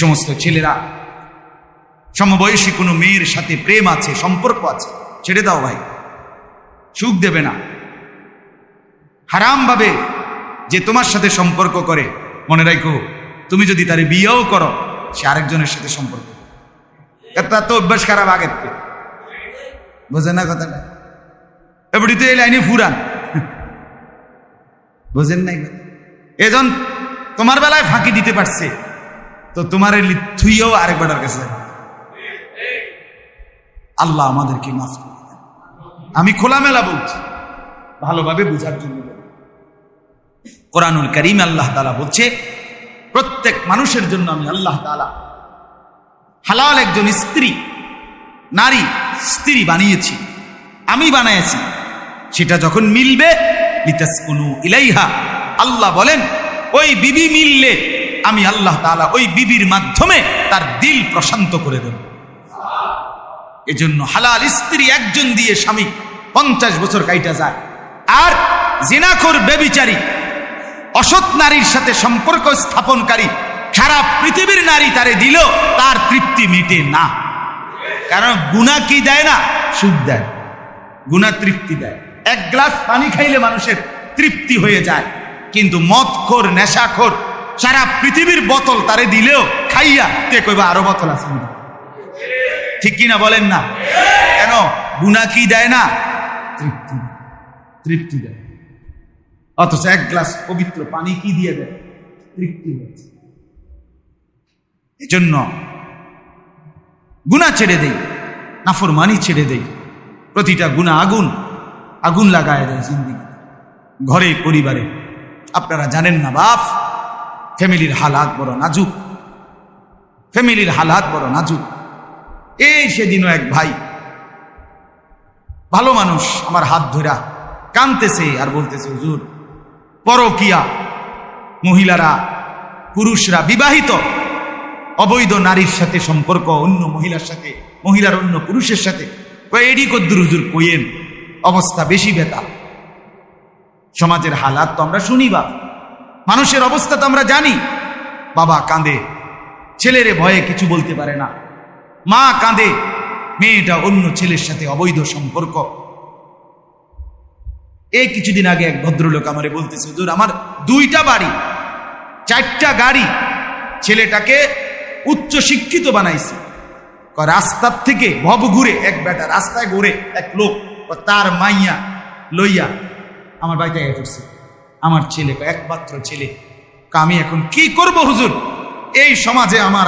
সমস্ত ছেলেরা সমবয়সী কোনো মেয়ের সাথে প্রেম আছে, সম্পর্ক আছে, ছেড়ে দাও ভাই, সুখ দেবে না। হারাম ভাবে যে তোমার সাথে সম্পর্ক করে, মনে রাখো তুমি যদি তার বিয়েও করো, সে আরেকজনের সাথে সম্পর্ক, তার তো অভ্যাস খারাপ আগের থেকে, বোঝে না কথাটা? এবারে তো এই লাইনে ফুরান, বোঝেন নাই? এজন তোমার বেলায় ফাঁকি দিতে পারছে, তো তোমার থুইও আরেকবারের কাছে যাবে। আল্লাহ আমাদেরকে মাফ করে দেন। আমি খোলামেলা বলছি, ভালোভাবে বুঝার জন্য। কোরআনুল কারীম আল্লাহ তাআলা বলছে, প্রত্যেক মানুষের জন্য আমি আল্লাহ তাআলা হালাল একজন নারী স্ত্রী বানিয়েছি, আমি বানিয়েছি। সেটা যখন মিলবে, লিতাসকুনু ইলাইহা, আল্লাহ বলেন ওই বিবি মিললে আমি আল্লাহ তাআলা ওই বিবির মাধ্যমে তার দিল প্রশান্ত করে দেব। এজন্য হালাল স্ত্রী একজন দিয়ে স্বামী 50 বছর কাইটা যায়। আর জিনাখোর ব্যভিচারী অসৎ নারীর সাথে সম্পর্ক স্থাপনকারী সারা পৃথিবীর নারী তারে দিল, তার তৃপ্তি মিটে না। কারণ গুনাহ কি দেয় না? সুখ দেয়। গুনাহ তৃপ্তি দেয়। এক গ্লাস পানি খাইলে মানুষের তৃপ্তি হয়ে যায়, কিন্তু মদখোর নেশাখোর সারা পৃথিবীর বোতল তারে দিলেও খাইয়া তে কইবা আরো বোতল আছে, ঠিক কিনা বলেন না? কেন? গুনাহ কি দেয় না? তৃপ্তি দেয়। অথচ এক গ্লাস পবিত্র পানি কি দিয়ে দেয়? তৃপ্তি হয়েছে। এজন্য গুনাহ ছেড়ে দেই, নাফরমানি ছেড়ে দেই। প্রতিটা গুনাহ আগুন লাগায় দেয় জিন্দেগি, ঘরে, পরিবারে। আপনারা জানেন না বাপ, ফ্যামিলির হালাত বড় নাজুক, ফ্যামিলির হালাত বড় নাজুক। এই সেদিনও এক ভাই, ভালো মানুষ, আমার হাত ধরা কাঁদতেছে আর বলতেছে, হুজুর পরকিয়া, মহিলারা, পুরুষরা বিবাহিত অবৈধ নারীর সাথে সম্পর্ক, অন্য মহিলার সাথে, মহিলার অন্য পুরুষের সাথে, এডি কদ্দুর হুজুর কইেন, অবস্থা বেশি বেতা। সমাজের হালাত তো আমরা শুনি, বাপ মানুষের অবস্থা তো আমরা জানি। বাবা কাঁদে, ছেলেরে ভয়ে কিছু বলতে পারে না। মা কাঁদে, মেয়েটা অন্য ছেলের সাথে অবৈধ সম্পর্ক। এই কিছুদিন আগে এক ভদ্রলোক আমারে বলতেছে, হুজুর আমার 2টা বাড়ি, 4টা গাড়ি, ছেলেটাকে উচ্চ শিক্ষিত বানাইছে। রাস্তার থেকে ভব ঘুরে, এক বেটা রাস্তায় ঘুরে এক লোক তার মাইয়া লইয়া আমার বাড়িতে পড়ছে। আমার ছেলে, একমাত্র ছেলে। আমি এখন কি করব হুজুর? এই সমাজে আমার